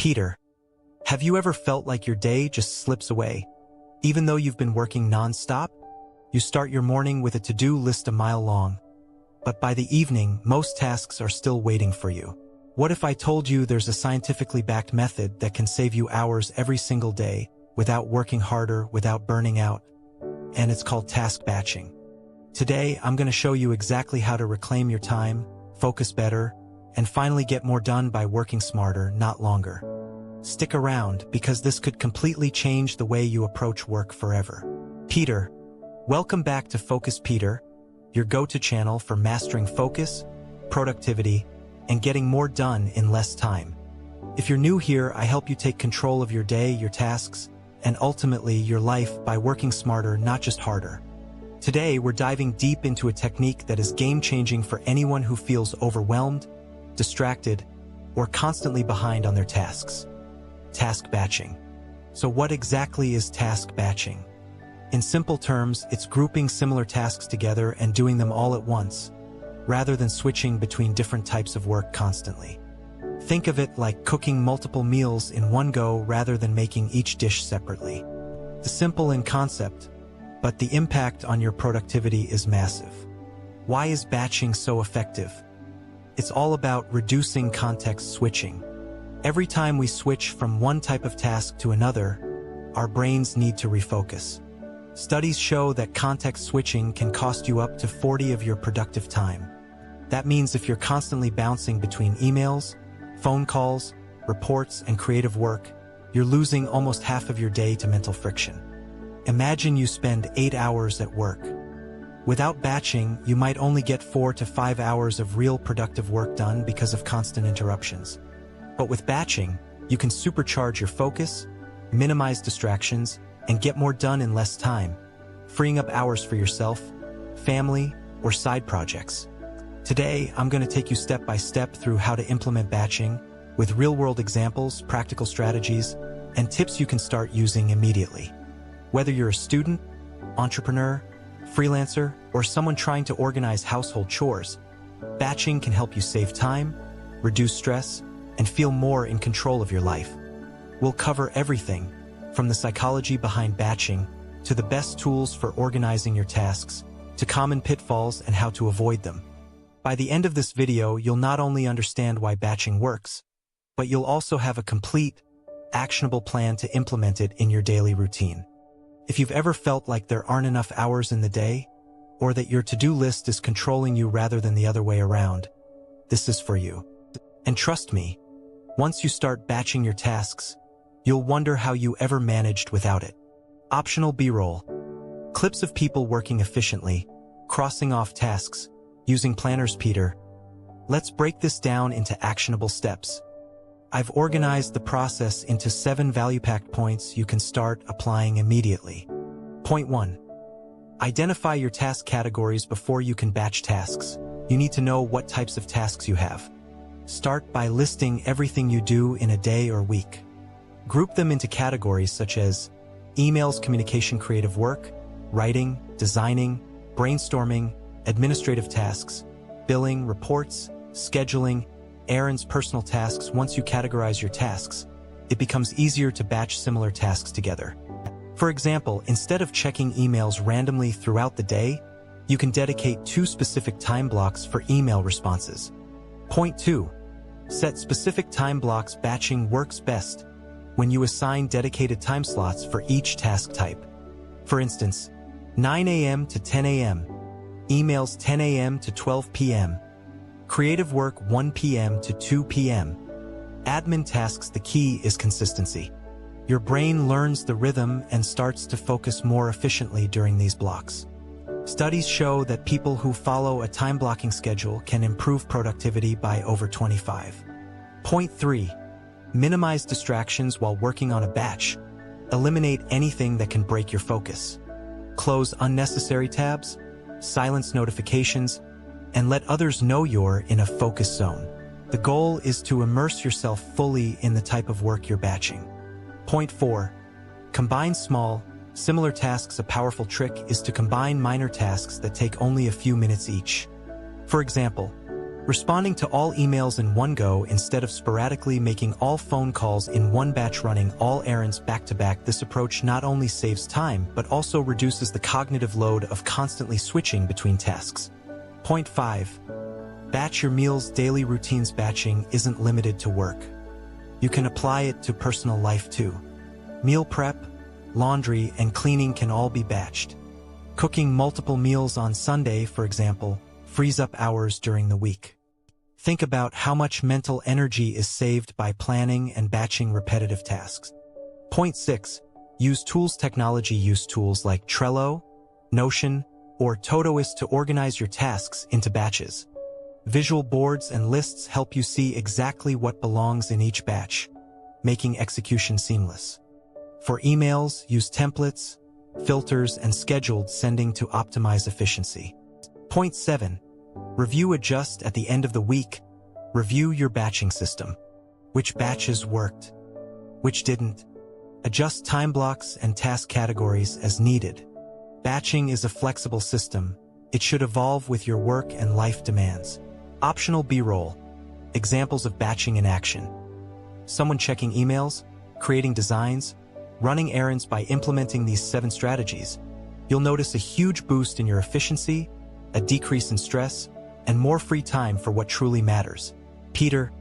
Peter, have you ever felt like your day just slips away? Even though you've been working non-stop? You start your morning with a to-do list a mile long, but by the evening, most tasks are still waiting for you. What if I told you there's a scientifically backed method that can save you hours every single day without working harder, without burning out? And it's called task batching. Today, I'm going to show you exactly how to reclaim your time, focus better, and finally get more done by working smarter, not longer. Stick around, because this could completely change the way you approach work forever. Peter, welcome back to Focus Peter, your go-to channel for mastering focus, productivity, and getting more done in less time. If you're new here, I help you take control of your day, your tasks, and ultimately your life by working smarter, not just harder. Today, we're diving deep into a technique that is game-changing for anyone who feels overwhelmed, distracted, or constantly behind on their tasks. Task batching. So what exactly is task batching? In simple terms, it's grouping similar tasks together and doing them all at once, rather than switching between different types of work constantly. Think of it like cooking multiple meals in one go rather than making each dish separately. It's simple in concept, but the impact on your productivity is massive. Why is batching so effective? It's all about reducing context switching. Every time we switch from one type of task to another, our brains need to refocus. Studies show that context switching can cost you up to 40% of your productive time. That means if you're constantly bouncing between emails, phone calls, reports, and creative work, you're losing almost half of your day to mental friction. Imagine you spend 8 hours at work. Without batching, you might only get 4 to 5 hours of real productive work done because of constant interruptions. But with batching, you can supercharge your focus, minimize distractions, and get more done in less time, freeing up hours for yourself, family, or side projects. Today, I'm going to take you step by step through how to implement batching with real-world examples, practical strategies, and tips you can start using immediately. Whether you're a student, entrepreneur, freelancer, or someone trying to organize household chores, batching can help you save time, reduce stress, and feel more in control of your life. We'll cover everything, from the psychology behind batching, to the best tools for organizing your tasks, to common pitfalls and how to avoid them. By the end of this video, you'll not only understand why batching works, but you'll also have a complete, actionable plan to implement it in your daily routine. If you've ever felt like there aren't enough hours in the day, or that your to-do list is controlling you rather than the other way around, this is for you. And trust me, once you start batching your tasks, you'll wonder how you ever managed without it. Optional B-roll. Clips of people working efficiently, crossing off tasks, using planners. Peter, let's break this down into actionable steps. I've organized the process into 7 value-packed points you can start applying immediately. Point 1. Identify your task categories before you can batch tasks. You need to know what types of tasks you have. Start by listing everything you do in a day or week. Group them into categories such as emails, communication, creative work, writing, designing, brainstorming, administrative tasks, billing, reports, scheduling, errands, personal tasks. Once you categorize your tasks, it becomes easier to batch similar tasks together. For example, instead of checking emails randomly throughout the day, you can dedicate 2 specific time blocks for email responses. Point 2. Set specific time blocks. Batching works best when you assign dedicated time slots for each task type. For instance, 9 a.m. to 10 a.m., emails 10 a.m. to 12 p.m., creative work 1 p.m. to 2 p.m., admin tasks. The key is consistency. Your brain learns the rhythm and starts to focus more efficiently during these blocks. Studies show that people who follow a time-blocking schedule can improve productivity by over 25. Point 3. Minimize distractions while working on a batch. Eliminate anything that can break your focus. Close unnecessary tabs, silence notifications, and let others know you're in a focus zone. The goal is to immerse yourself fully in the type of work you're batching. Point 4. Combine small, similar tasks. A powerful trick is to combine minor tasks that take only a few minutes each. For example, Responding to all emails in one go instead of sporadically making all phone calls in one batch, running all errands back-to-back. This approach not only saves time, but also reduces the cognitive load of constantly switching between tasks. Point 5. Batch your meals. Daily routines. Batching isn't limited to work. You can apply it to personal life too. Meal prep, laundry, and cleaning can all be batched. Cooking multiple meals on Sunday, for example, frees up hours during the week. Think about how much mental energy is saved by planning and batching repetitive tasks. Point 6. Use tools. Technology. Use tools like Trello, Notion, or Todoist to organize your tasks into batches. Visual boards and lists help you see exactly what belongs in each batch, making execution seamless. For emails, use templates, filters, and scheduled sending to optimize efficiency. Point 7. Review. Adjust at the end of the week. Review your batching system. Which batches worked? Which didn't? Adjust time blocks and task categories as needed. Batching is a flexible system. It should evolve with your work and life demands. Optional B-roll. Examples of batching in action. Someone checking emails, creating designs, running errands. By implementing these 7 strategies, you'll notice a huge boost in your efficiency, a decrease in stress, and more free time for what truly matters. Peter,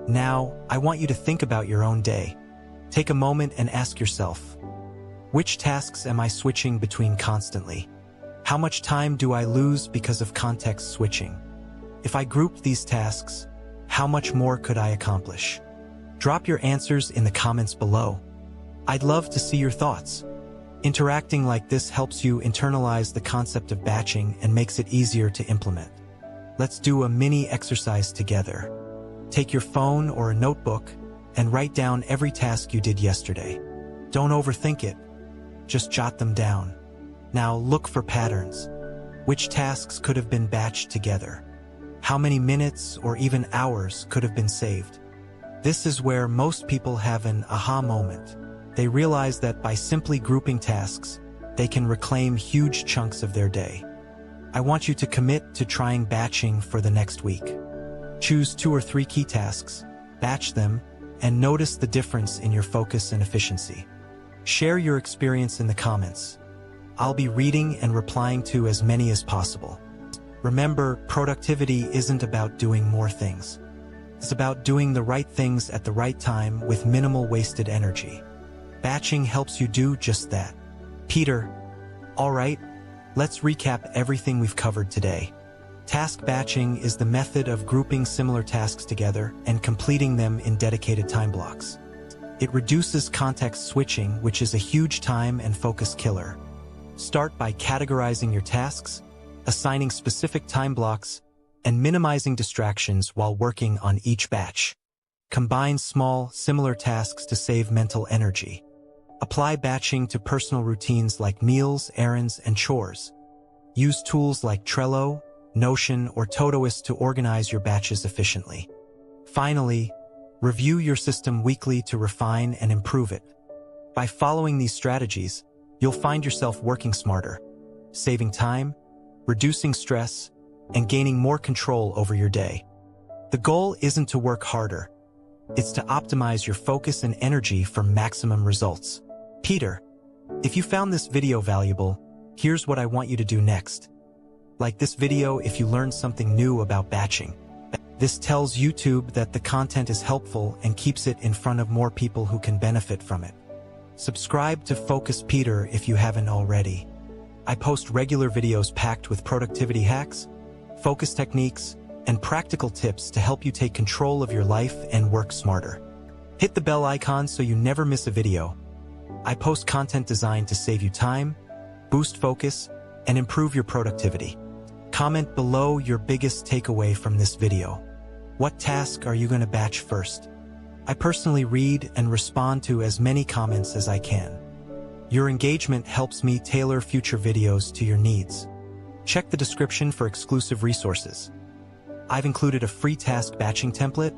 now I want you to think about your own day. Take a moment and ask yourself, which tasks am I switching between constantly? How much time do I lose because of context switching? If I grouped these tasks, how much more could I accomplish? Drop your answers in the comments below. I'd love to see your thoughts. Interacting like this helps you internalize the concept of batching and makes it easier to implement. Let's do a mini exercise together. Take your phone or a notebook and write down every task you did yesterday. Don't overthink it. Just jot them down. Now look for patterns. Which tasks could have been batched together? How many minutes or even hours could have been saved? This is where most people have an aha moment. They realize that by simply grouping tasks, they can reclaim huge chunks of their day. I want you to commit to trying batching for the next week. Choose 2 or 3 key tasks, batch them, and notice the difference in your focus and efficiency. Share your experience in the comments. I'll be reading and replying to as many as possible. Remember, productivity isn't about doing more things. It's about doing the right things at the right time with minimal wasted energy. Batching helps you do just that. Peter, all right, let's recap everything we've covered today. Task batching is the method of grouping similar tasks together and completing them in dedicated time blocks. It reduces context switching, which is a huge time and focus killer. Start by categorizing your tasks, assigning specific time blocks, and minimizing distractions while working on each batch. Combine small, similar tasks to save mental energy. Apply batching to personal routines like meals, errands, and chores. Use tools like Trello, Notion, or Todoist to organize your batches efficiently. Finally, review your system weekly to refine and improve it. By following these strategies, you'll find yourself working smarter, saving time, reducing stress, and gaining more control over your day. The goal isn't to work harder. It's to optimize your focus and energy for maximum results. Peter, if you found this video valuable, here's what I want you to do next. Like this video if you learned something new about batching. This tells YouTube that the content is helpful and keeps it in front of more people who can benefit from it. Subscribe to Focus Peter if you haven't already. I post regular videos packed with productivity hacks, focus techniques, and practical tips to help you take control of your life and work smarter. Hit the bell icon so you never miss a video. I post content designed to save you time, boost focus, and improve your productivity. Comment below your biggest takeaway from this video. What task are you going to batch first? I personally read and respond to as many comments as I can. Your engagement helps me tailor future videos to your needs. Check the description for exclusive resources. I've included a free task batching template,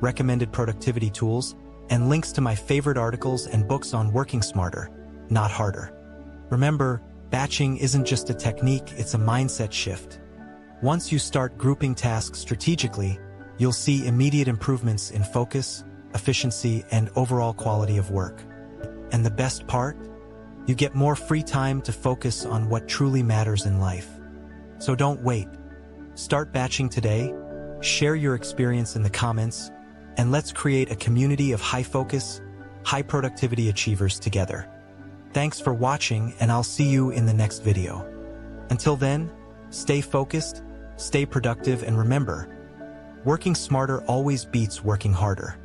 recommended productivity tools, and links to my favorite articles and books on working smarter, not harder. Remember, batching isn't just a technique, it's a mindset shift. Once you start grouping tasks strategically, you'll see immediate improvements in focus, efficiency, and overall quality of work. And the best part? You get more free time to focus on what truly matters in life. So don't wait. Start batching today, share your experience in the comments, and let's create a community of high-focus, high-productivity achievers together. Thanks for watching, and I'll see you in the next video. Until then, stay focused, stay productive, and remember, working smarter always beats working harder.